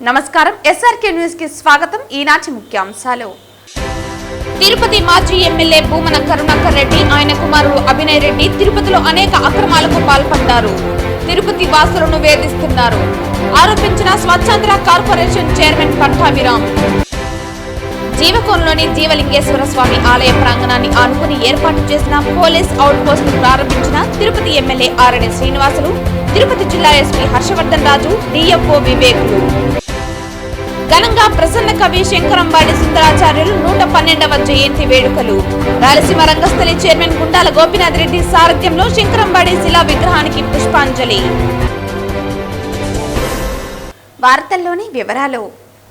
నమస్కారం SRK news కి స్వాగతం. ఈనాటి ముఖ్యాంశాలు. తిరుపతి మాజీ ఎమ్మెల్యే భూమన కరుణాకర్ రెడ్డి ఆయన కుమారుడు అభినయ్ రెడ్డి తిరుపతిలో అనేక అక్రమాలకు పాల్పడ్డారు. తిరుపతి వాసులను వేధిస్తున్నారు ఆరోపించిన స్వచ్ఛాంధ్ర కార్పొరేషన్ చైర్మన్ పట్టాభిరామ్. జీవకోన్లోని జీవలింగేశ్వర స్వామి ఆలయ ప్రాంగణాన్ని ఆనుకుని ఏర్పాటు చేసిన పోలీస్ అవుట్ పోస్ట్ ప్రారంభించిన తిరుపతి ఎమ్మెల్యే ఆరణి శ్రీనివాసులు, తిరుపతి జిల్లా ఎస్పీ హర్షవర్ధన్ రాజు, డిఎఫ్ఓ వివేకులు. ఘనంగా ప్రసన్న కవి శంకరంబాడి సుందరాచార్యులు 112వ జయంతి వేడుకలు. రాయలసీమ రంగస్థలి చైర్మన్ గుండాల గోపీనాథ్ రెడ్డి సారథ్యంలో శంకరంబాడి శిలా విగ్రహానికి పుష్పాంజలి. వార్తల్లోని వివరాలు.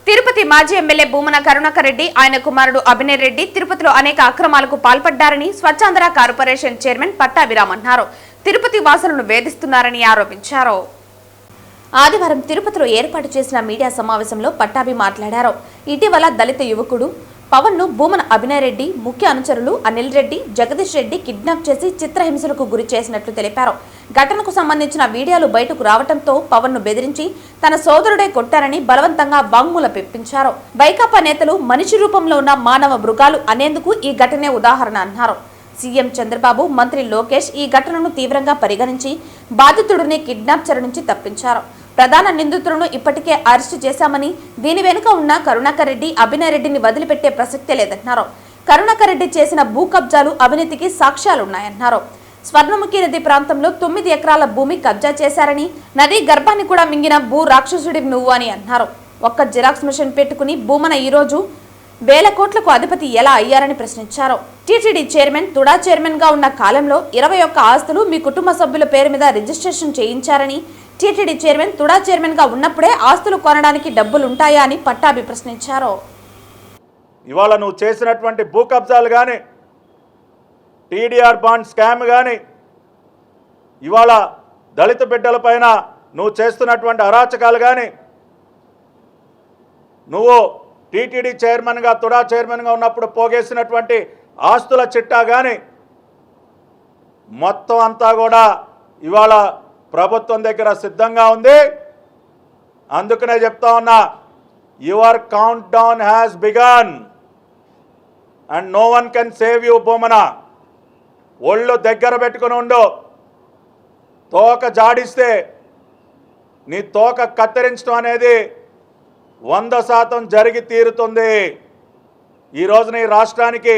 తిరుపతి మాజీ ఎమ్మెల్యే భూమన కరుణాకర్ రెడ్డి ఆయన కుమారుడు అభినయ్ రెడ్డి తిరుపతిలో అనేక అక్రమాలకు పాల్పడ్డారని స్వచ్ఛాంధ్ర కార్పొరేషన్ చైర్మన్ పట్టాభిరామ్ అన్నారు. తిరుపతి వాసులను వేధిస్తున్నారని ఆరోపించారు. ఆదివారం తిరుపతిలో ఏర్పాటు చేసిన మీడియా సమావేశంలో పట్టాభి మాట్లాడారు. ఇటీవల దళిత యువకుడు పవన్ ను భూమన అభినయ్ రెడ్డి, ముఖ్య అనుచరులు అనిల్ రెడ్డి, జగదీష్ రెడ్డి కిడ్నాప్ చేసి చిత్రహింసలకు గురి చేసినట్లు తెలిపారు. ఘటనకు సంబంధించిన వీడియోలు బయటకు రావడంతో పవన్ ను బెదిరించి తన సోదరుడే కొట్టారని బలవంతంగా వాంగ్మూలం పెప్పించారు. వైకాపా నేతలు మనిషి రూపంలో ఉన్న మానవ మృగాలు అనేందుకు ఈ ఘటనే ఉదాహరణ అన్నారు. సీఎం చంద్రబాబు, మంత్రి లోకేష్ ఈ ఘటనను తీవ్రంగా పరిగణించి బాధితుడిని కిడ్నాప్ చెర నుంచి తప్పించారు. ప్రధాన నిందితులను ఇప్పటికే అరెస్టు చేశామని, దీని వెనుక ఉన్న కరుణాకర్ రెడ్డి, అభినయ్ రెడ్డిని వదిలిపెట్టే ప్రసక్తే లేదన్నారు. కరుణాకర్ రెడ్డి చేసిన భూ కబ్జాలు, అవినీతికి సాక్ష్యాలున్నాయన్నారు. స్వర్ణముఖి నది ప్రాంతంలో 9 ఎకరాల భూమి కబ్జా చేశారని, నదీ గర్భాన్ని కూడా మింగిన భూ రాక్షసుడి నువ్వు అని అన్నారు. ఒక్క జిరాక్స్ మిషన్ పెట్టుకుని భూమన ఈరోజు వేల కోట్లకు అధిపతి ఎలా అయ్యారని ప్రశ్నించారు. టీటీడీ చైర్మన్, తుడా చైర్మన్ గా ఉన్న కాలంలో 21 ఆస్తులు మీ కుటుంబ సభ్యుల పేరు మీద రిజిస్ట్రేషన్ చేయించారని, టీటీడీ చైర్మన్, తుడా చైర్మన్ గా ఉన్నప్పుడే ఆస్తులు కొనడానికి డబ్బులుంటాయా అని పట్టాభి ప్రశ్నించారు. ఇవాళ నువ్వు చేసినటువంటి భూ కబ్జాలు కానీ, టీడీఆర్ బాండ్ స్కామ్ కానీ, ఇవాళ దళిత బిడ్డల పైన నువ్వు చేస్తున్నటువంటి అరాచకాలు కానీ, నువ్వు టీటీడీ చైర్మన్గా, తుడా చైర్మన్గా ఉన్నప్పుడు పోగేసినటువంటి ఆస్తుల చిట్టా కానీ మొత్తం అంతా కూడా ఇవాళ ప్రభుత్వం దగ్గర సిద్ధంగా ఉంది. అందుకనే చెప్తా ఉన్నా, your countdown has begun and no one can save you Bhumana. ఒళ్ళు దగ్గర పెట్టుకుని ఉండు. తోక జాడిస్తే నీ తోక కత్తిరించడం అనేది 100% జరిగి తీరుతుంది. ఈ రోజున ఈ రాష్ట్రానికి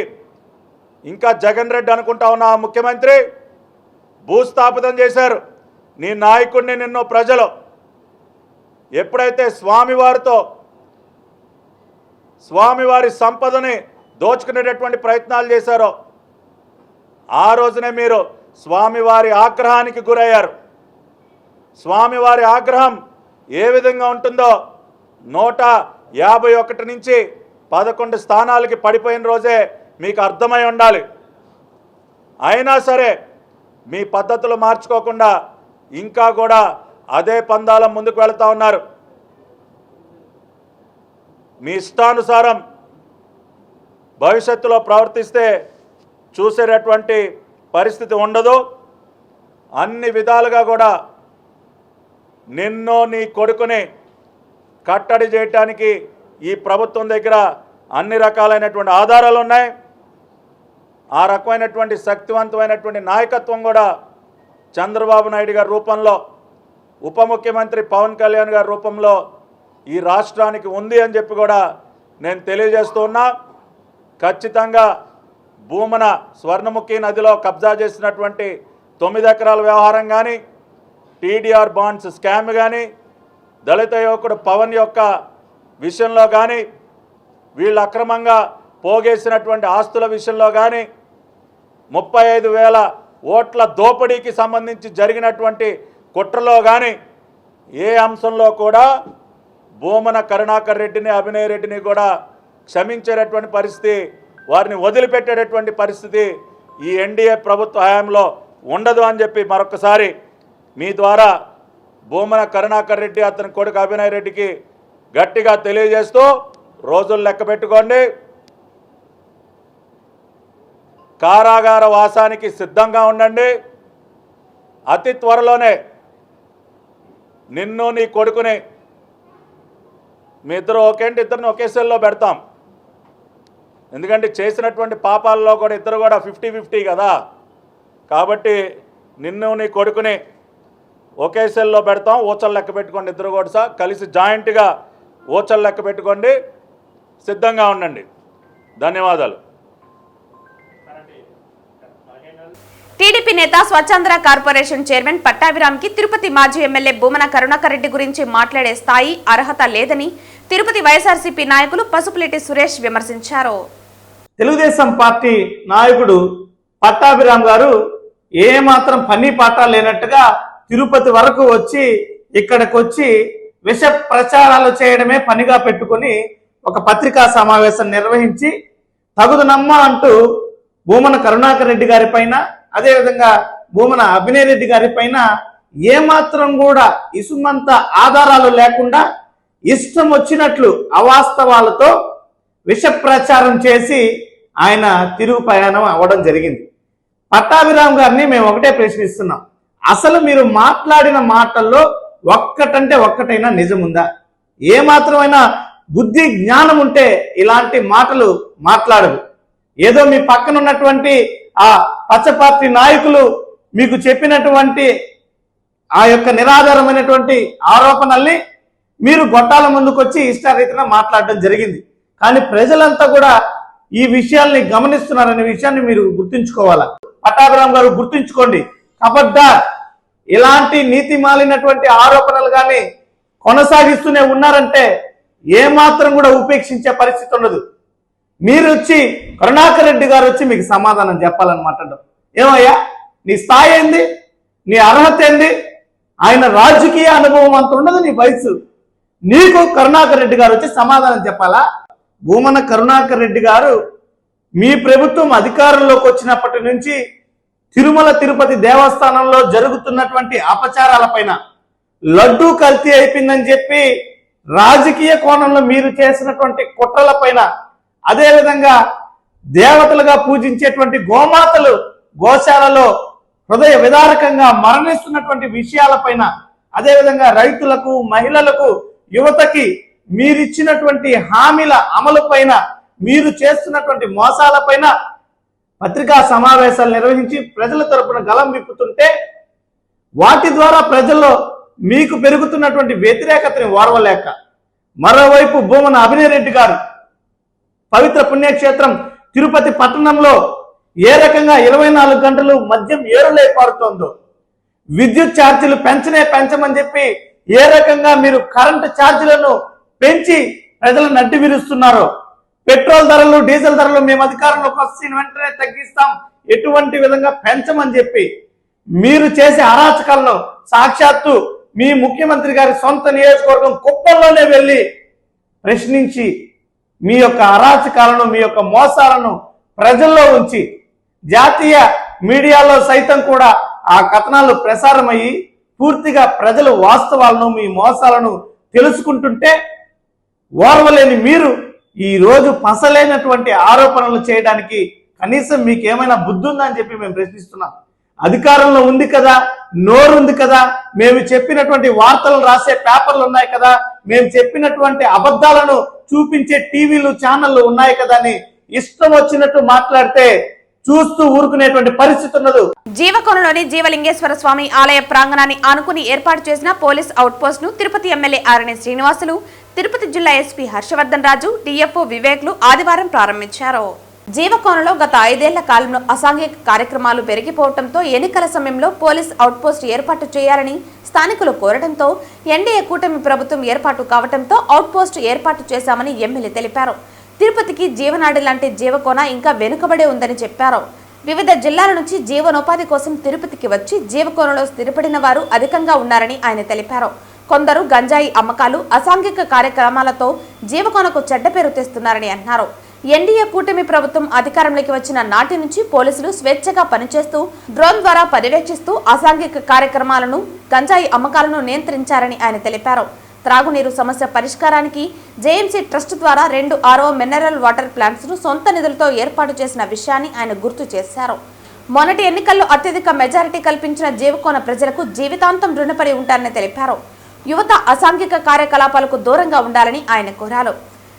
ఇంకా జగన్ రెడ్డి అనుకుంటా ఉన్న ముఖ్యమంత్రి భూస్థాపితం చేశారు. నీ నాయకుడిని నిన్ను ప్రజలు ఎప్పుడైతే స్వామివారి సంపదని దోచుకునేటటువంటి ప్రయత్నాలు చేశారో ఆ రోజునే మీరు స్వామివారి ఆగ్రహానికి గురయ్యారు. స్వామివారి ఆగ్రహం ఏ విధంగా ఉంటుందో 151 నుంచి 11 స్థానాలకి పడిపోయిన రోజే మీకు అర్థమై ఉండాలి. అయినా సరే మీ పద్ధతులు మార్చుకోకుండా ఇంకా కూడా అదే పందాల ముందుకు వెళుతూ ఉన్నారు. మీ ఇష్టానుసారం భవిష్యత్తులో ప్రవర్తిస్తే చూసేటటువంటి పరిస్థితి ఉండదు. అన్ని విధాలుగా కూడా నిన్ను, నీ కొడుకుని కట్టడి చేయటానికి ఈ ప్రభుత్వం దగ్గర అన్ని రకాలైనటువంటి ఆధారాలు ఉన్నాయి. ఆ రకమైనటువంటి శక్తివంతమైనటువంటి నాయకత్వం కూడా చంద్రబాబు నాయుడు గారి రూపంలో, ఉప ముఖ్యమంత్రి పవన్ కళ్యాణ్ గారి రూపంలో ఈ రాష్ట్రానికి ఉంది అని చెప్పి కూడా నేను తెలియజేస్తూ ఉన్నా. ఖచ్చితంగా భూమన స్వర్ణముఖి నదిలో కబ్జా చేసినటువంటి 9 ఎకరాల వ్యవహారం కానీ, టీడీఆర్ బాండ్స్ స్కామ్ కానీ, దళిత యువకుడు పవన్ యొక్క విషయంలో కానీ, వీళ్ళు అక్రమంగా పోగేసినటువంటి ఆస్తుల విషయంలో కానీ, 35,000 ఓట్ల దోపిడీకి సంబంధించి జరిగినటువంటి కుట్రలో కానీ ఏ అంశంలో కూడా భూమన కరుణాకర్ రెడ్డిని, అభినయ్ రెడ్డిని కూడా క్షమించేటటువంటి పరిస్థితి, వారిని వదిలిపెట్టేటటువంటి పరిస్థితి ఈ ఎన్డీఏ ప్రభుత్వ హయాంలో ఉండదు అని చెప్పి మరొకసారి మీ ద్వారా భూమన కరుణాకర్ రెడ్డి, అతని కొడుకు అభినయ్ రెడ్డికి గట్టిగా తెలియజేస్తూ రోజులు లెక్క పెట్టుకోండి. కారాగార వాసానికి సిద్ధంగా ఉండండి. అతి త్వరలోనే నిన్ను, నీ కొడుకుని మీ ఇద్దరు ఓకే అంటే ఇద్దరిని ఒకే సెల్లో పెడతాం. ఎందుకంటే చేసినటువంటి పాపాల్లో కూడా ఇద్దరు కూడా 50-50 కదా. కాబట్టి నిన్ను నీ కొడుకుని ఒకే సెల్లో పెడతాం. ఊచలు లెక్క పెట్టుకోండి, ఇద్దరు కూడా కలిసి జాయింట్గా ఊచలు లెక్క పెట్టుకోండి, సిద్ధంగా ఉండండి. ధన్యవాదాలు. టీడీపీ నేత స్వచ్ఛాంధ్ర కార్పొరేషన్ చైర్మన్ పట్టాభిరామ్కి తిరుపతి మాజీ ఎమ్మెల్యే భూమన కరుణాకర్ రెడ్డి గురించి మాట్లాడే స్థాయి, అర్హత లేదని తిరుపతి వైఎస్ఆర్సీపీ నాయకులు పసుపులేటి సురేష్ విమర్శించారు. తెలుగుదేశం పార్టీ నాయకుడు పట్టాభిరామ్ గారు ఏమాత్రం పని పాట లేనట్టుగా తిరుపతి వరకు వచ్చి ఇక్కడికి వచ్చి విష ప్రచారాలు చేయడమే పనిగా పెట్టుకుని ఒక పత్రికా సమావేశం నిర్వహించి తగుదనమ్మ అంటూ భూమన కరుణాకర్ రెడ్డి గారి పైన, అదేవిధంగా భూమన అభినయ్ రెడ్డి గారి పైన ఏమాత్రం కూడా ఇసుమంత ఆధారాలు లేకుండా ఇష్టం వచ్చినట్లు అవాస్తవాలతో విష ప్రచారం చేసి ఆయన తిరుగు ప్రయాణం అవ్వడం జరిగింది. పట్టాభిరామ్ గారిని మేము ఒకటే ప్రశ్నిస్తున్నాం, అసలు మీరు మాట్లాడిన మాటల్లో ఒక్కటంటే ఒక్కటైనా నిజముందా? ఏ మాత్రమైనా బుద్ధి జ్ఞానం ఉంటే ఇలాంటి మాటలు మాట్లాడదు. ఏదో మీ పక్కన ఉన్నటువంటి ఆ పచ్చపార్టీ నాయకులు మీకు చెప్పినటువంటి ఆ యొక్క నిరాధారమైనటువంటి ఆరోపణల్ని మీరు గొట్టాల ముందుకొచ్చి ఇష్టారీతిన మాట్లాడడం జరిగింది. కానీ ప్రజలంతా కూడా ఈ విషయాల్ని గమనిస్తున్నారనే విషయాన్ని మీరు గుర్తుంచుకోవాలా. పట్టాభిరామ్ గారు గుర్తుంచుకోండి, ఖబర్దార్ ఇలాంటి నీతి మాలినటువంటి ఆరోపణలు కానీ కొనసాగిస్తూనే ఉన్నారంటే ఏమాత్రం కూడా ఉపేక్షించే పరిస్థితి ఉండదు. మీరు వచ్చి కరుణాకర్ రెడ్డి గారు వచ్చి మీకు సమాధానం చెప్పాలన్నమాట. ఏమయ్యా నీ స్థాయి ఏంది, నీ అర్హత ఏంది? ఆయన రాజకీయ అనుభవం అంత ఉండదు నీ వయసు. నీకు కరుణాకర్ రెడ్డి గారు వచ్చి సమాధానం చెప్పాలా? భూమన కరుణాకర్ రెడ్డి గారు మీ ప్రభుత్వం అధికారంలోకి వచ్చినప్పటి నుంచి తిరుమల తిరుపతి దేవస్థానంలో జరుగుతున్నటువంటి అపచారాలపైన, లడ్డూ కల్తీ అయిపోయిందని చెప్పి రాజకీయ కోణంలో మీరు చేసినటువంటి కుట్రలపైన, అదేవిధంగా దేవతలుగా పూజించేటువంటి గోమాతలు గోశాలలో హృదయ విదారకంగా మరణిస్తున్నటువంటి విషయాలపైన, అదేవిధంగా రైతులకు, మహిళలకు, యువతకి మీరిచ్చినటువంటి హామీల అమలు పైన, మీరు చేస్తున్నటువంటి మోసాలపైన పత్రికా సమావేశాలు నిర్వహించి ప్రజల తరపున గలం విప్పుతుంటే వాటి ద్వారా ప్రజల్లో మీకు పెరుగుతున్నటువంటి వ్యతిరేకతని ఓర్వలేక, మరోవైపు భూమన అభినయ్ రెడ్డి గారు పవిత్ర పుణ్యక్షేత్రం తిరుపతి పట్టణంలో ఏ రకంగా 24 గంటలు మద్యం ఏరులై పారుతోందో, విద్యుత్ ఛార్జీలు పెంచమని చెప్పి ఏ రకంగా మీరు కరెంటు ఛార్జీలను పెంచి ప్రజలను అడ్డు విరుస్తున్నారో, పెట్రోల్ ధరలు, డీజిల్ ధరలు మేము అధికారంలోకి వచ్చిన వెంటనే తగ్గిస్తాం, ఎటువంటి విధంగా పెంచమని చెప్పి మీరు చేసే అరాచకాలను సాక్షాత్తు మీ ముఖ్యమంత్రి గారి సొంత నియోజకవర్గం కుప్పంలోనే వెళ్ళి ప్రశ్నించి మీ యొక్క అరాచకాలను, మీ యొక్క మోసాలను ప్రజల్లో ఉంచి జాతీయ మీడియాలో సైతం కూడా ఆ కథనాలు ప్రసారమయ్యి పూర్తిగా ప్రజలు వాస్తవాలను, మీ మోసాలను తెలుసుకుంటుంటే ఓర్వలేని మీరు ఈ రోజు పసలేనటువంటి ఆరోపణలు చేయడానికి కనీసం మీకు ఏమైనా బుద్ధి ఉందా అని చెప్పి మేము ప్రశ్నిస్తున్నాం. అధికారంలో ఉంది కదా, నోరు ఉంది కదా, మేము చెప్పినటువంటి వార్తలు రాసే పేపర్లు ఉన్నాయి కదా, మేము చెప్పినటువంటి అబద్ధాలను చూపించే టీవీలు, ఛానళ్లు ఉన్నాయి కదా అని ఇష్టం వచ్చినట్టు మాట్లాడితే చూస్తూ ఊరుకునేటువంటి పరిస్థితి ఉండదు. జీవకోనలోని జీవలింగేశ్వర స్వామి ఆలయ ప్రాంగణాన్ని ఆనుకుని ఏర్పాటు చేసిన పోలీస్ అవుట్ పోస్ట్ ను తిరుపతి ఎమ్మెల్యే ఆర్ఎన్ శ్రీనివాసులు, తిరుపతి జిల్లా ఎస్పీ హర్షవర్ధన్ రాజు, డిఎఫ్ఓ వివేక్లు ఆదివారం ప్రారంభించారు. జీవకోనలో గత 5 ఏళ్ల కాలంలో అసాంఘిక కార్యక్రమాలు పెరిగిపోవడంతో ఎన్నికల సమయంలో పోలీస్ అవుట్ పోస్ట్ ఏర్పాటు చేయాలని స్థానికులు కోరడంతో ఎన్డీఏ కూటమి ప్రభుత్వం ఏర్పాటు కావడంతో అవుట్ పోస్ట్ ఏర్పాటు చేశామని ఎమ్మెల్యే తెలిపారు. తిరుపతికి జీవనాడి లాంటి జీవకోన ఇంకా వెనుకబడే ఉందని చెప్పారు. వివిధ జిల్లాల నుంచి జీవనోపాధి కోసం తిరుపతికి వచ్చి జీవకోనలో స్థిరపడిన వారు అధికంగా ఉన్నారని ఆయన తెలిపారు. కొందరు గంజాయి అమ్మకాలు, అసాంఘిక కార్యక్రమాలతో జీవకోనకు చెడ్డ పేరు తెస్తున్నారని అన్నారు. ఎన్డీఏ కూటమి ప్రభుత్వం అధికారంలోకి వచ్చిన నాటి నుంచి పోలీసులు స్వేచ్ఛగా పనిచేస్తూ డ్రోన్ ద్వారా పర్యవేక్షిస్తూ అసాంఘిక కార్యక్రమాలను, గంజాయి అమ్మకాలను నియంత్రించారని ఆయన తెలిపారు. త్రాగునీరు సమస్య పరిష్కారానికి జేఎంసీ ట్రస్ట్ ద్వారా 2 RO మినరల్ వాటర్ ప్లాంట్స్ ను సొంత నిధులతో ఏర్పాటు చేసిన విషయాన్ని ఆయన గుర్తు చేశారు. మొన్నటి ఎన్నికల్లో అత్యధిక మెజారిటీ కల్పించిన జీవకోన ప్రజలకు జీవితాంతం రుణపడి ఉంటారని తెలిపారు. యువత అసాంఘిక కార్యకలాపాలకు దూరంగా ఉండాలని ఆయన కోరారు.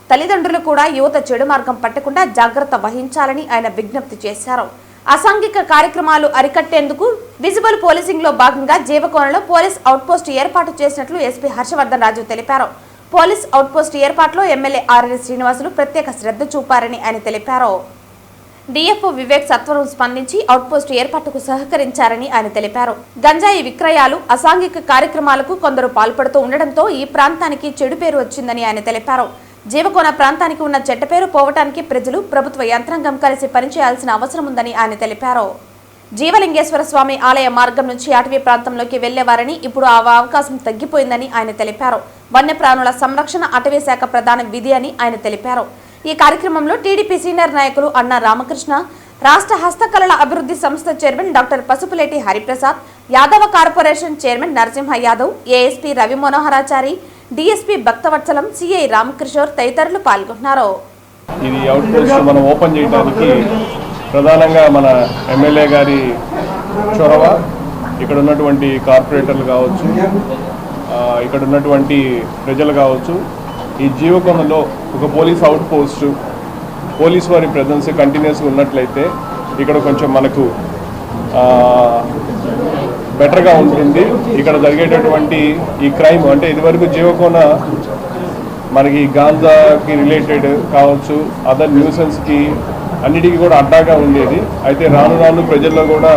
తల్లిదండ్రులు కూడా యువత చెడు మార్గం పట్టకుండా జాగ్రత్త వహించాలని ఆయన విజ్ఞప్తి చేశారు. అసాంఘిక కార్యక్రమాలు అరికట్టేందుకు విజిబుల్ పోలీసింగ్ లో భాగంగా జీవకోనలో పోలీస్ అవుట్ పోస్ట్ ఏర్పాటు చేసినట్లు ఎస్పీ హర్షవర్ధన్ రాజు తెలిపారు. పోలీస్ అవుట్ పోస్ట్ ఏర్పాటులో ఎమ్మెల్యే ఆర్ఎస్ శ్రీనివాసులు ప్రత్యేక శ్రద్ధ చూపారని ఆయన తెలిపారు. డిఎఫ్ఓ వివేక్ సత్వరం స్పందించి అవుట్ పోస్ట్ ఏర్పాటుకు సహకరించారని ఆయన తెలిపారు. గంజాయి విక్రయాలు, అసాంఘిక కార్యక్రమాలకు కొందరు పాల్పడుతూ ఉండడంతో ఈ ప్రాంతానికి చెడు పేరు వచ్చిందని ఆయన తెలిపారు. జీవకోన ప్రాంతానికి ఉన్న చెడ్డ పేరు పోవటానికి ప్రజలు, ప్రభుత్వ యంత్రాంగం కలిసి పనిచేయాల్సిన అవసరం ఉందని ఆయన తెలిపారు. జీవలింగేశ్వర స్వామి ఆలయ మార్గం నుంచి అటవీ ప్రాంతంలోకి వెళ్లేవారని ఇప్పుడు ఆ అవకాశం తగ్గిపోయిందని ఆయన తెలిపారు. వన్యప్రాణుల సంరక్షణ అటవీ శాఖ ప్రధాన విధి అని ఆయన తెలిపారు. ఈ కార్యక్రమంలో టీడీపీ సీనియర్ నాయకులు అన్న రామకృష్ణ, రాష్ట్ర హస్తకళల అభివృద్ధి సంస్థ chairman doctor Pasupuleti Hariprasad, Yadava corporation chairman Narasimha Yadav, ASP Ravi Manoharachari, DSP Bhaktavatsalam, CI Ramakishore తదితరులు పాల్గొన్నారు. ఇది అవుట్ పోస్ట్ మనం ఓపెన్ చేయడానికి ప్రధానంగా మన ఎమ్మెల్యే గారి చొరవ, ఇక్కడ ఉన్నటువంటి కార్పొరేటర్లు కావచ్చు, ఇక్కడ ఉన్నటువంటి ప్రజలు కావచ్చు, ఈ జీవకోణంలో ఒక పోలీస్ అవుట్ పోస్ట్, పోలీస్ వారి ప్రెజెన్స్ కంటిన్యూస్గా ఉన్నట్లయితే ఇక్కడ కొంచెం మనకు బెటర్గా ఉంటుంది. ఇక్కడ జరిగేటటువంటి ఈ క్రైమ్ అంటే ఇదివరకు జీవకోన మనకి గాంజాకి రిలేటెడ్ కావచ్చు, అదర్ న్యూసెన్స్కి అన్నిటికీ కూడా అడ్డాగా ఉండేది. అయితే రాను రాను ప్రజల్లో కూడా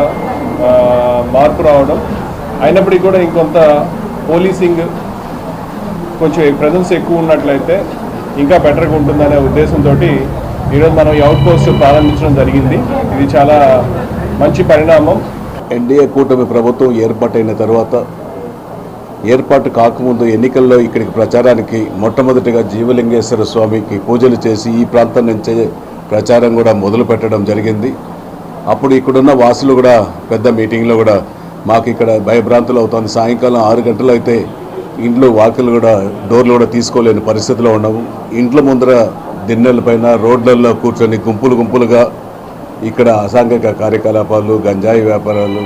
మార్పు రావడం, అయినప్పటికీ కూడా ఇంకొంత పోలీసింగ్ కొంచెం ప్రెజెన్స్ ఎక్కువ ఉన్నట్లయితే ఇంకా బెటర్గా ఉంటుందనే ఉద్దేశంతో ఈరోజు మనం ఈ అవుట్ పోస్ట్ ప్రారంభించడం జరిగింది. ఇది చాలా మంచి పరిణామం. ఎన్డీఏ కూటమి ప్రభుత్వం ఏర్పాటైన తర్వాత, ఏర్పాటు కాకముందు ఎన్నికల్లో ఇక్కడికి ప్రచారానికి మొట్టమొదటిగా జీవలింగేశ్వర స్వామికి పూజలు చేసి ఈ ప్రాంతం నుంచే ప్రచారం కూడా మొదలు పెట్టడం జరిగింది. అప్పుడు ఇక్కడున్న వాసులు కూడా పెద్ద మీటింగ్లో కూడా మాకు ఇక్కడ భయభ్రాంతులు అవుతుంది. సాయంకాలం 6 గంటలు అయితే ఇంట్లో వాకిలు కూడా డోర్లు కూడా తీసుకోలేని పరిస్థితిలో ఉన్నాము. ఇంట్ల ముందర దిన్నెల పైన రోడ్లలో కూర్చొని గుంపులు గుంపులుగా ఇక్కడ అసాంఘిక కార్యకలాపాలు, గంజాయి వ్యాపారాలు,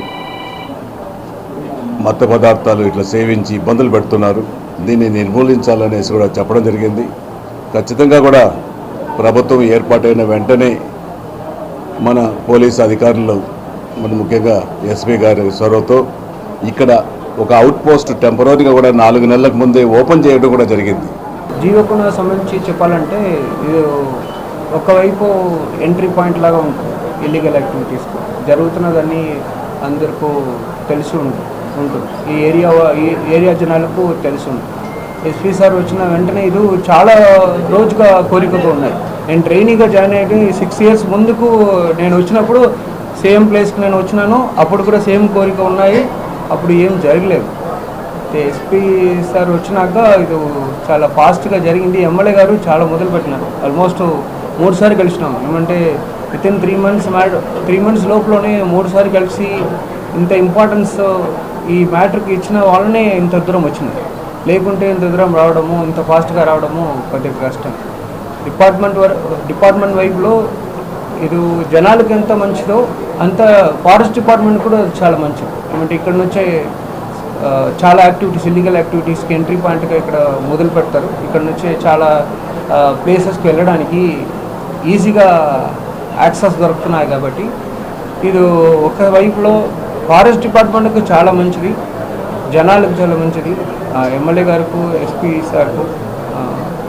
మత్తు పదార్థాలు ఇట్లా సేవించి ఇబ్బందులు పెడుతున్నారు. దీన్ని నిర్మూలించాలనేసి కూడా చెప్పడం జరిగింది. ఖచ్చితంగా కూడా ప్రభుత్వం ఏర్పాటైన వెంటనే మన పోలీసు అధికారులు, మన ముఖ్యంగా ఎస్పీ గారి చొరవతో ఇక్కడ ఒక అవుట్ పోస్ట్ టెంపరీగా కూడా 4 నెలలకు ముందే ఓపెన్ చేయడం కూడా జరిగింది. జీవకోన సంబంధించి చెప్పాలంటే ఇది ఒకవైపు ఎంట్రీ పాయింట్ లాగా ఉంటుంది. ఇల్లీగల్ యాక్టివిటీస్ జరుగుతున్నదని అందరికీ తెలిసి ఉంటుంది. ఈ ఏరియా జనాలకు తెలిసి ఉంటుంది. ఎస్పీ సార్ వచ్చిన వెంటనే ఇది చాలా రోజుగా కోరికతో ఉన్నాయి. నేను ట్రైనీగా జాయిన్ అయ్యి 6 ఇయర్స్ ముందుకు నేను వచ్చినప్పుడు సేమ్ ప్లేస్కి నేను వచ్చినాను. అప్పుడు కూడా సేమ్ కోరిక ఉన్నాయి. అప్పుడు ఏం జరగలేదు. ఎస్పీ సార్ వచ్చినాక ఇది చాలా ఫాస్ట్గా జరిగింది. ఎమ్మెల్యే గారు చాలా మొదలుపెట్టినారు. ఆల్మోస్ట్ 3 సార్లు కలిసినాము. ఏమంటే వితిన్ 3 మంత్స్ లోపలనే 3 సార్లు కలిసి ఇంత ఇంపార్టెన్స్ ఈ మ్యాటర్కి ఇచ్చిన వాళ్ళనే ఇంత దూరం వచ్చింది. లేకుంటే ఇంత దూరం రావడము, ఇంత ఫాస్ట్గా రావడము కొద్దిగా కష్టం. డిపార్ట్మెంట్ వైపులో ఇది జనాలకు ఎంత మంచిదో అంత ఫారెస్ట్ డిపార్ట్మెంట్ కూడా చాలా మంచిది. ఏమంటే ఇక్కడ నుంచే చాలా యాక్టివిటీస్, ఇల్లీగల్ యాక్టివిటీస్కి ఎంట్రీ పాయింట్గా ఇక్కడ మొదలు పెడతారు. ఇక్కడ నుంచే చాలా ప్లేసెస్కి వెళ్ళడానికి ఈజీగా యాక్సెస్ దొరుకుతున్నాయి. కాబట్టి ఇది ఒక వైపులో ఫారెస్ట్ డిపార్ట్మెంట్కు చాలా మంచిది, జనాలకు చాలా మంచిది. ఎమ్మెల్యే గారికి, ఎస్పీ సార్కు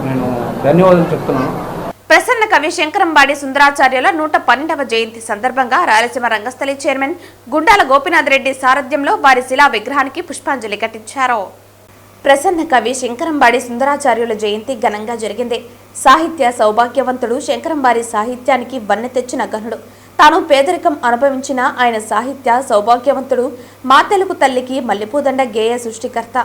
నేను ధన్యవాదాలు చెప్తున్నాను. ప్రసన్న కవి శంకరంబాడి సుందరాచార్యుల 112వ జయంతి సందర్భంగా రాయలసీమ రంగస్థలి చైర్మన్ గుండాల గోపీనాథ్ రెడ్డి సారథ్యంలో వారి శిలా విగ్రహానికి పుష్పాంజలి ఘటించారు. ప్రసన్న కవి శంకరంబాడి సుందరాచార్యుల జయంతి ఘనంగా జరిగింది. సాహిత్య సౌభాగ్యవంతుడు శంకరంబాడి సాహిత్యానికి వన్నె తెచ్చిన ఘనుడు. తాను పేదరికం అనుభవించిన ఆయన సాహిత్య సౌభాగ్యవంతుడు. మా తెలుగు తల్లికి మల్లెపూదండ గేయ సృష్టికర్త.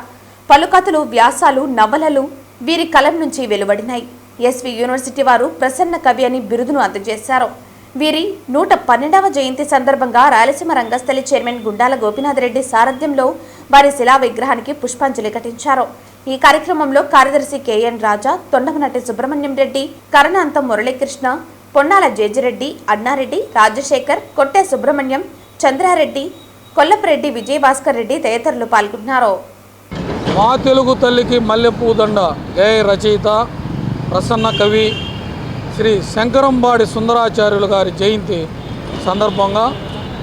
పలుకథలు, వ్యాసాలు, నవలలు వీరి కలం నుంచి వెలువడినాయి. ఎస్వి యూనివర్సిటీ వారు ప్రసన్న కవి అని బిరుదును అందజేశారు. వీరి 112వ జయంతి సందర్భంగా రాయలసీమ రంగస్థలి చైర్మన్ గుండాల గోపీనాథ్ రెడ్డి సారథ్యంలో వారి శిలా విగ్రహానికి పుష్పాంజలి ఘటించారు. ఈ కార్యక్రమంలో కార్యదర్శి కెఎన్ రాజా, తొండమనటి సుబ్రహ్మణ్యం రెడ్డి, కరణాంతం మురళీకృష్ణ, పొన్నాల జేజిరెడ్డి, అన్నారెడ్డి, రాజశేఖర్, కొట్టే సుబ్రహ్మణ్యం, చంద్రారెడ్డి, కొల్లపరెడ్డి, విజయభాస్కర్ రెడ్డి తదితరులు పాల్గొన్నారు. మా తెలుగు తల్లికి మల్లెపూదండ గేయ రచయిత ప్రసన్న కవి శ్రీ శంకరంబాడి సుందరాచార్యులు గారి జయంతి సందర్భంగా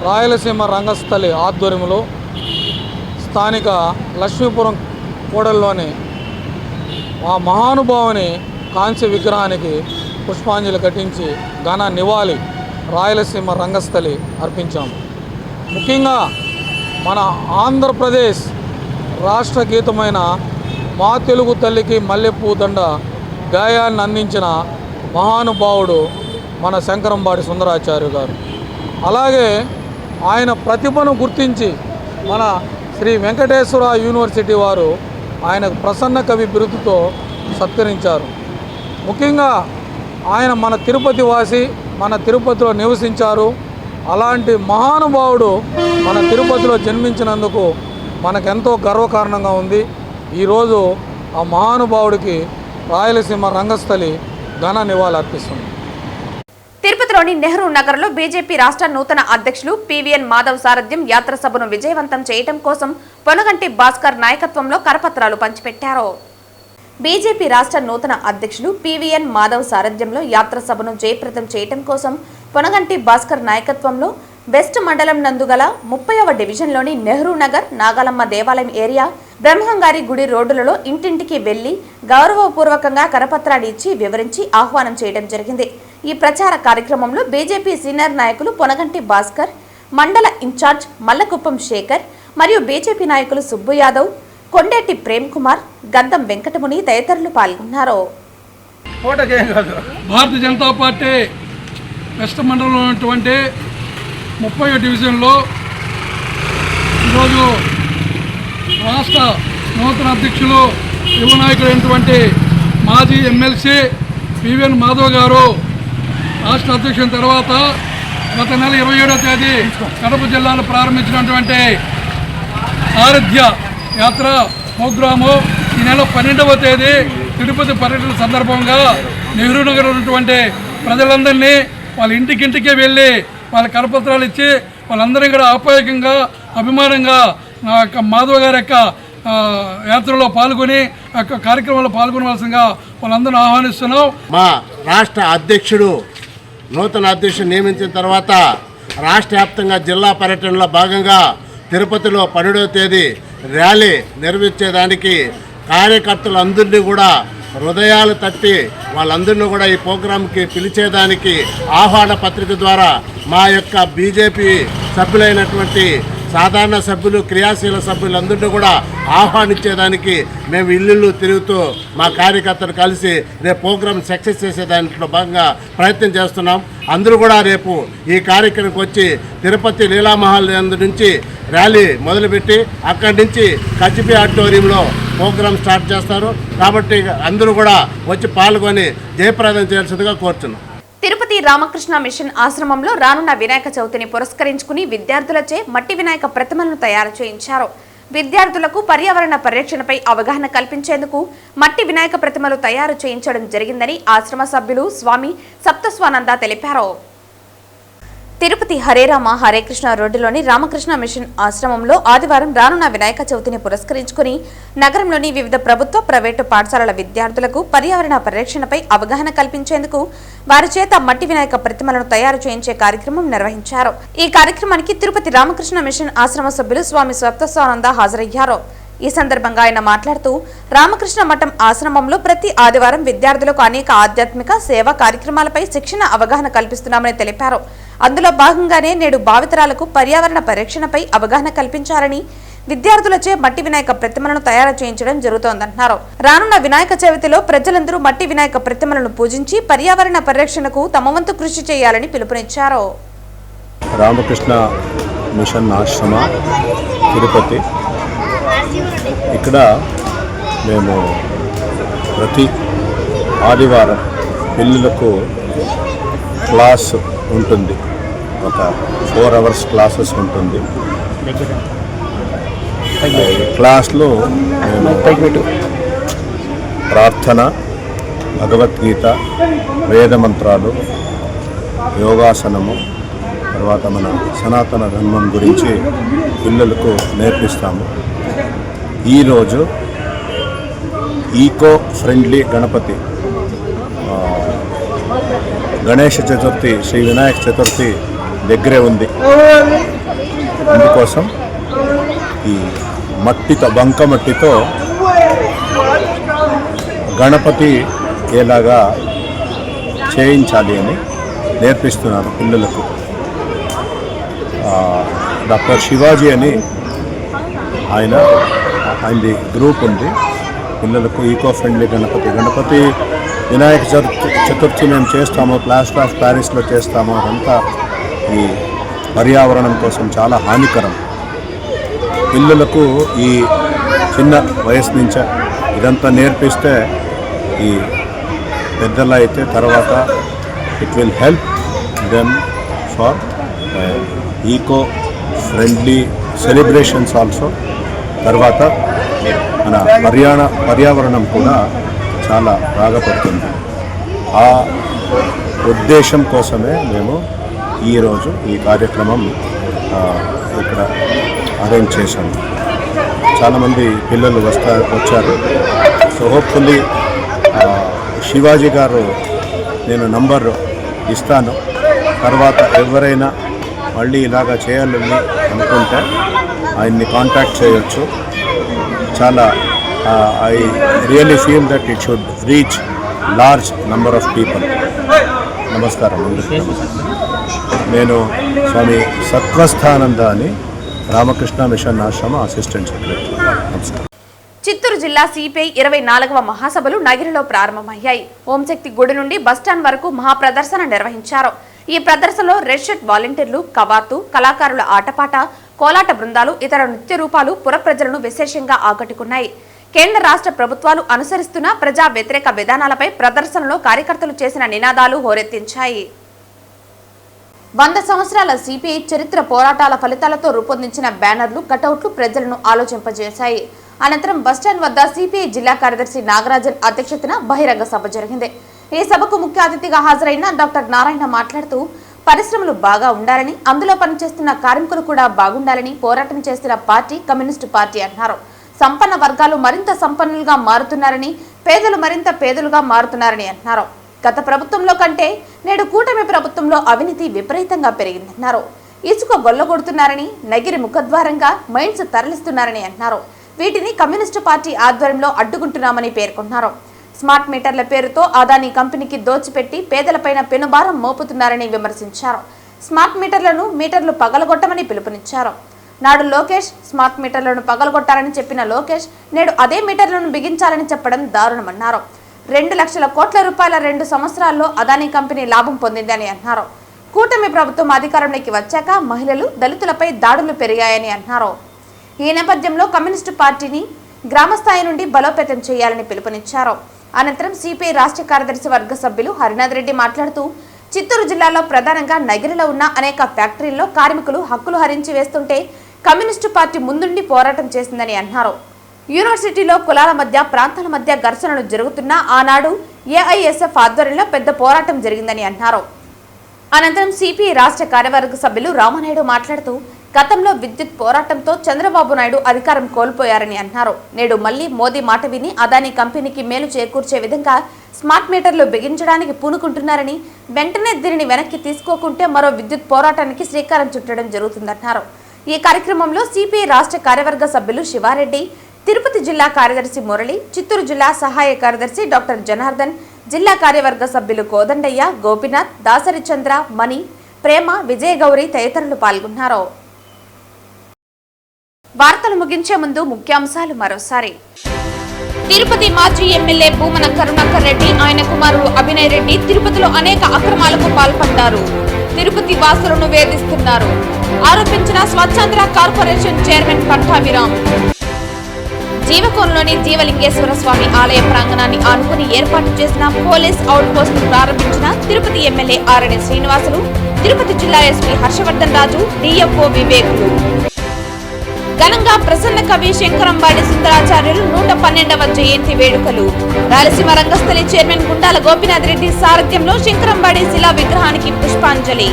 రాయలసీమ రంగస్థలి ఆధ్వర్యంలో స్థానిక లక్ష్మీపురం కూడలిలోని ఆ మహానుభావుని కాంస్య విగ్రహానికి పుష్పాంజలి ఘటించి ఘన నివాళి రాయలసీమ రంగస్థలి అర్పించాము. ముఖ్యంగా మన ఆంధ్రప్రదేశ్ రాష్ట్ర గీతమైన మా తెలుగు తల్లికి మల్లెపూదండ గాయాన్ని అందించిన మహానుభావుడు మన శంకరంబాడి సుందరాచార్య గారు. అలాగే ఆయన ప్రతిభను గుర్తించి మన శ్రీ వెంకటేశ్వర యూనివర్సిటీ వారు ఆయనకు ప్రసన్న కవి బిరుదుతో సత్కరించారు. ముఖ్యంగా ఆయన మన తిరుపతి వాసి, మన తిరుపతిలో నివసించారు. అలాంటి మహానుభావుడు మన తిరుపతిలో జన్మించినందుకు మనకెంతో గర్వకారణంగా ఉంది. ఈరోజు ఆ మహానుభావుడికి రాయలసీమ రంగస్థలి ఘన నివాళి అర్పిస్తుంది. తిరుపతిలోని నెహ్రూ నగర్లో బీజేపీ రాష్ట్ర నూతన అధ్యక్షులు పివిఎన్ మాధవ్ సారథ్యం యాత్ర సభను విజయవంతం చేయడం కోసం పొనగంటి భాస్కర్ నాయకత్వంలో కరపత్రాలు పంచిపెట్టారు. బీజేపీ రాష్ట్ర నూతన అధ్యక్షులు పివిఎన్ మాధవ్ సారథ్యంలో యాత్ర సభను జయప్రదం చేయడం కోసం పొనగంటి భాస్కర్ నాయకత్వంలో వెస్ట్ మండలం నందుగల 30వ డివిజన్లోని నెహ్రూ నగర్, నాగాలమ్మ దేవాలయం ఏరియా, బ్రహ్మంగారి గుడి రోడ్డులలో ఇంటింటికి వెళ్లి గౌరవపూర్వకంగా కరపత్రాలు ఇచ్చి వివరించి ఆహ్వానం చేయడం జరిగింది. ఈ ప్రచార కార్యక్రమంలో బీజేపీ సీనియర్ నాయకులు పొనగంటి భాస్కర్, మండల ఇన్ఛార్జ్ మల్లకుప్పం శేఖర్ మరియు బీజేపీ నాయకులు సుబ్బు యాదవ్, కొండేటి ప్రేమ్ కుమార్, గద్దం వెంకటముని తదితరులు పాల్గొన్నారు. భారతీయ జనతా పార్టీ వెస్ట్ మండలంలో ఉన్నటువంటి 30వ డివిజన్లో ఈరోజు రాష్ట్ర నూతన అధ్యక్షులు యువ నాయకుడైనటువంటి మాజీ ఎమ్మెల్సీ పివిఎన్ మాధవ్ గారు రాష్ట్ర అధ్యక్షుల తర్వాత గత నెల 27వ తేదీ కడప జిల్లాలో ప్రారంభించినటువంటి సారథ్య యాత్ర ప్రోగ్రాము ఈ నెల 12వ తేదీ తిరుపతి పర్యటన సందర్భంగా నెహ్రూ నగర్ ఉన్నటువంటి ప్రజలందరినీ వాళ్ళ ఇంటికింటికే వెళ్ళి వాళ్ళ కరపత్రాలు ఇచ్చి వాళ్ళందరినీ కూడా ఆప్యాయంగా అభిమానంగా మాధవ్ గారి యొక్క యాత్రలో పాల్గొని ఆ కార్యక్రమంలో పాల్గొనవలసిందిగా వాళ్ళందరూ ఆహ్వానిస్తున్నాం. మా రాష్ట్ర అధ్యక్షుడు నూతన అధ్యక్షుడు నియమించిన తర్వాత రాష్ట్ర వ్యాప్తంగా జిల్లా పర్యటనలో భాగంగా తిరుపతిలో 12వ తేదీ ర్యాలీ నిర్వహించేదానికి కార్యకర్తలందరినీ కూడా హృదయాలు తట్టి వాళ్ళందరినీ కూడా ఈ ప్రోగ్రాంకి పిలిచేదానికి ఆహ్వాన పత్రిక ద్వారా మా యొక్క బీజేపీ సభ్యులైనటువంటి సాధారణ సభ్యులు, క్రియాశీల సభ్యులందరినీ కూడా ఆహ్వానించేదానికి మేము ఇల్లు తిరుగుతూ మా కార్యకర్తలు కలిసి రేపు ప్రోగ్రాం సక్సెస్ చేసే దాంట్లో భాగంగా ప్రయత్నం చేస్తున్నాం. అందరూ కూడా రేపు ఈ కార్యక్రమానికి వచ్చి తిరుపతి లీలామహల్ నుంచి ర్యాలీ మొదలుపెట్టి అక్కడి నుంచి కచ్చిపి ఆడిటోరియంలో ప్రోగ్రాం స్టార్ట్ చేస్తారు. కాబట్టి అందరూ కూడా వచ్చి పాల్గొని జయప్రదం చేయాల్సిందిగా కోరుతున్నాం. తిరుపతి రామకృష్ణ మిషన్ ఆశ్రమంలో రానున్న వినాయక చవితిని పురస్కరించుకుని విద్యార్థులచే మట్టి వినాయక ప్రతిమలను తయారు చేయించారు. విద్యార్థులకు పర్యావరణ పరిరక్షణపై అవగాహన కల్పించేందుకు మట్టి వినాయక ప్రతిమలు తయారు చేయించడం జరిగిందని ఆశ్రమ సభ్యులు స్వామి సప్తస్వానంద తెలిపారు. తిరుపతి హరేరామ హరేకృష్ణ రోడ్డులోని రామకృష్ణ మిషన్ ఆశ్రమంలో ఆదివారం రానున్న వినాయక చవితిని పురస్కరించుకుని నగరంలోని వివిధ ప్రభుత్వ, ప్రైవేటు పాఠశాలల విద్యార్థులకు పర్యావరణ పరిరక్షణపై అవగాహన కల్పించేందుకు వారి చేత మట్టి వినాయక ప్రతిమలను తయారు చేయించే కార్యక్రమం నిర్వహించారు. ఈ కార్యక్రమానికి తిరుపతి రామకృష్ణ మిషన్ ఆశ్రమ సభ్యులు స్వామి సప్తస్వానంద హాజరయ్యారు. ఈ సందర్భంగా ఆయన మాట్లాడుతూ రామకృష్ణ మఠం ఆశ్రమంలో ప్రతి ఆదివారం విద్యార్థులకు అనేక ఆధ్యాత్మిక సేవా కార్యక్రమాలపై శిక్షణ అవగాహన కల్పిస్తున్నామని తెలిపారు. అందులో భాగంగానే నేడు భావితరాలకు పర్యావరణ పరిరక్షణపై అవగాహన కల్పించాలని విద్యార్థులచే మట్టి వినాయక ప్రతిమలను తయారు చేయించడం జరుగుతోందన్నారు. రానున్న వినాయక చవితిలో ప్రజలందరూ మట్టి వినాయక ప్రతిమలను పూజించి పర్యావరణ పరిరక్షణకు తమ వంతు కృషి చేయాలని పిలుపునిచ్చారు. రామకృష్ణ మిషన్ ఆశ్రమ తిరుపతి, ఇక్కడ మేము ప్రతి ఆదివారం పిల్లలకు క్లాస్ ఉంటుంది. ఒక 4 hours క్లాసెస్ ఉంటుంది. క్లాస్లో మేము ప్రార్థన, భగవద్గీత, వేద మంత్రాలు, యోగాసనము, తర్వాత మన సనాతన ధర్మం గురించి పిల్లలకు నేర్పిస్తాము. ఈరోజు ఈకో ఫ్రెండ్లీ గణపతి గణేష చతుర్థి శ్రీ వినాయక చతుర్థి దగ్గరే ఉంది. అందుకోసం ఈ మట్టితో బంకమట్టితో గణపతి ఎలాగా చేయించాలి అని నేర్పిస్తున్నారు పిల్లలకు. డాక్టర్ శివాజీ అని ఆయనది గ్రూప్ ఉంది. పిల్లలకు ఈకో ఫ్రెండ్లీ గణపతి వినాయక చతుర్థి మేము చేస్తాము, ప్లాస్టర్ ఆఫ్ ప్యారిస్లో చేస్తాము. అదంతా ఈ పర్యావరణం కోసం చాలా హానికరం. పిల్లలకు ఈ చిన్న వయసు నుంచే ఇదంతా నేర్పిస్తే ఈ పెద్దలు అయితే తర్వాత it will help them for eco friendly celebrations also. తర్వాత మన పర్యావరణం కూడా చాలా బాగుపడుతుంది. ఆ ఉద్దేశం కోసమే మేము ఈరోజు ఈ కార్యక్రమం ఇక్కడ అరేంజ్ చేశాము. చాలామంది పిల్లలు వచ్చారు. సో హోప్ఫుల్లీ శివాజీ గారు నేను నంబర్ ఇస్తాను. తర్వాత ఎవరైనా మళ్ళీ ఇలాగా చేయాలని అనుకుంటే ఆయన్ని కాంటాక్ట్ చేయొచ్చు. చాలా I really feel that it should reach large number of people. నమస్కారం. నేను స్వామి సత్వస్థానంద అని రామకృష్ణ మిషన్ ఆశ్రమ అసిస్టెంట్ సెక్రటరీ. నమస్కారం. చిత్తూరు జిల్లా సిపిఐ 24వ మహాసభలు నగిరిలో ప్రారంభమయ్యాయి. ఓంశక్తి గుడి నుండి బస్టాండ్ వరకు మహాప్రదర్శన నిర్వహించారు. ఈ ప్రదర్శనలో రెడ్ షర్ట్ వాలంటీర్లు, కవాతు కళాకారుల ఆటపాట, కోలాట బృందాలు, ఇతర నృత్య రూపాలు పుర ప్రజలను విశేషంగా ఆకట్టుకున్నాయి. కేంద్ర రాష్ట్ర ప్రభుత్వాలు అనుసరిస్తున్న ప్రజా వ్యతిరేక విధానాలపై ప్రదర్శనలో కార్యకర్తలు చేసిన నినాదాలు హోరెత్తించాయి. 100 సంవత్సరాల సిపిఐ చరిత్ర పోరాటాల ఫలితాలతో రూపొందించిన బ్యానర్లు, కటౌట్లు ప్రజలను ఆలోచింపజేశాయి. అనంతరం బస్టాండ్ వద్ద సిపిఐ జిల్లా కార్యదర్శి నాగరాజన్ అధ్యక్షతన బహిరంగ సభ జరిగింది. ఈ సభకు ముఖ్య అతిథిగా హాజరైన డాక్టర్ నారాయణ మాట్లాడుతూ పరిశ్రమలు బాగా ఉండాలని, అందులో పనిచేస్తున్న కార్మికులు కూడా బాగుండాలని పోరాటం చేస్తున్న పార్టీ కమ్యూనిస్టు పార్టీ అన్నారు. సంపన్న వర్గాలు మరింత సంపన్నులుగా మారుతున్నారని, పేదలు మరింత పేదలుగా మారుతున్నారని అన్నారు. గత ప్రభుత్వంలో కంటే నేడు కూటమి ప్రభుత్వంలో అవినీతి విపరీతంగా పెరిగిందన్నారు. ఇసుక గొల్లగొడుతున్నారని, నగిరి ముఖద్వారంగా మైన్స్ తరలిస్తున్నారని అన్నారు. వీటిని కమ్యూనిస్టు పార్టీ ఆధ్వర్యంలో అడ్డుకుంటున్నామని పేర్కొన్నారు. స్మార్ట్ మీటర్ల పేరుతో అదానీ కంపెనీకి దోచిపెట్టి పేదలపైన పెనుభారం మోపుతున్నారని విమర్శించారు. స్మార్ట్ మీటర్లు పగలగొట్టమని పిలుపునిచ్చారు. నాడు లోకేష్ స్మార్ట్ మీటర్లను పగలగొట్టారని చెప్పిన లోకేష్ నేడు అదే మీటర్లను బిగించాలని చెప్పడం దారుణమన్నారు. 2 లక్షల కోట్ల రూపాయల 2 సంవత్సరాల్లో అదానీ కంపెనీ లాభం పొందిందని అన్నారు. కూటమి ప్రభుత్వం అధికారంలోకి వచ్చాక మహిళలు, దళితులపై దాడులు పెరిగాయని అన్నారు. ఈ నేపథ్యంలో కమ్యూనిస్టు పార్టీని గ్రామస్థాయి నుండి బలోపేతం చేయాలని పిలుపునిచ్చారు. అనంతరం సిపిఐ రాష్ట్ర కార్యదర్శి వర్గ సభ్యులు హరినాథ్ రెడ్డి మాట్లాడుతూ చిత్తూరు జిల్లాలో ప్రధానంగా నగిరిలో ఉన్న అనేక ఫ్యాక్టరీల్లో కార్మికులు హక్కులు హరించి వేస్తుంటే కమ్యూనిస్టు పార్టీ ముందుండి పోరాటం చేసిందని అన్నారు. యూనివర్సిటీలో కులాల మధ్య, ప్రాంతాల మధ్య ఘర్షణలు జరుగుతున్నా ఆనాడు ఏఐఎస్ఎఫ్ ఆధ్వర్యంలో పెద్ద పోరాటం జరిగిందని అన్నారు. అనంతరం సిపిఐ రాష్ట్ర కార్యవర్గ సభ్యులు రామనాయుడు మాట్లాడుతూ గతంలో విద్యుత్ పోరాటంతో చంద్రబాబు నాయుడు అధికారం కోల్పోయారని అన్నారు. నేడు మళ్లీ మోదీ మాట విని అదానీ కంపెనీకి మేలు చేకూర్చే విధంగా స్మార్ట్ మీటర్లు బిగించడానికి పూనుకుంటున్నారని, వెంటనే దీనిని వెనక్కి తీసుకోకుంటే మరో విద్యుత్ పోరాటానికి శ్రీకారం చుట్టడం జరుగుతుందన్నారు. ఈ కార్యక్రమంలో సిపిఐ రాష్ట్ర కార్యవర్గ సభ్యులు శివారెడ్డి, తిరుపతి జిల్లా కార్యదర్శి మురళి, చిత్తూరు జిల్లా సహాయ కార్యదర్శి డాక్టర్ జనార్దన్, జిల్లా కార్యవర్గ సభ్యులు కోదండయ్య, గోపినాథ్, దాసరి చంద్ర, మణి, ప్రేమ, విజయగౌరి తదితరులు పాల్గొన్నారు. వార్తలు ముగించే ముందు ముఖ్యాంశాలు మరోసారి. తిరుపతి మాజీ ఎమ్మెల్యే భూమన కరుణాకర్ రెడ్డి, ఆయన కుమారుడు అభినయ్ రెడ్డి తిరుపతిలో అనేక అక్రమాలకు పాల్పడ్డారు. తిరుపతి వాసులను వేధిస్తున్నారు ఆరోపించిన స్వచ్ఛాంధ్ర కార్పొరేషన్ చైర్మన్ పట్టాభిరామ్. జీవకోన్లోని జీవలింగేశ్వర స్వామి ఆలయ ప్రాంగణాన్ని ఆనుకుని ఏర్పాటు చేసిన పోలీస్ అవుట్ పోస్ట్ ప్రారంభించిన తిరుపతి ఎమ్మెల్యే ఆరణి శ్రీనివాసులు, తిరుపతి జిల్లా ఎస్పీ హర్షవర్ధన్ రాజు, డిఎఫ్ఓ వివేకులు. ఘనంగా ప్రసన్న కవి శంకరంబాడి సుందరాచార్యులు 112వ జయంతి వేడుకలు. రాయలసీమ రంగస్థలి చైర్మన్ గుండాల గోపినాథ్ రెడ్డి సారథ్యంలో శంకరంబాడి శిలా విగ్రహానికి పుష్పాంజలి.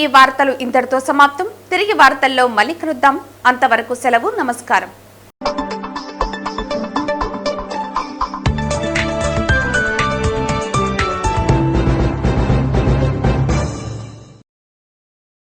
ఈ వార్తలు ఇంతటితో సమాప్తం. తిరిగి వార్తల్లో మళ్ళీ కలుద్దాం. అంతవరకు సెలవు. నమస్కారం.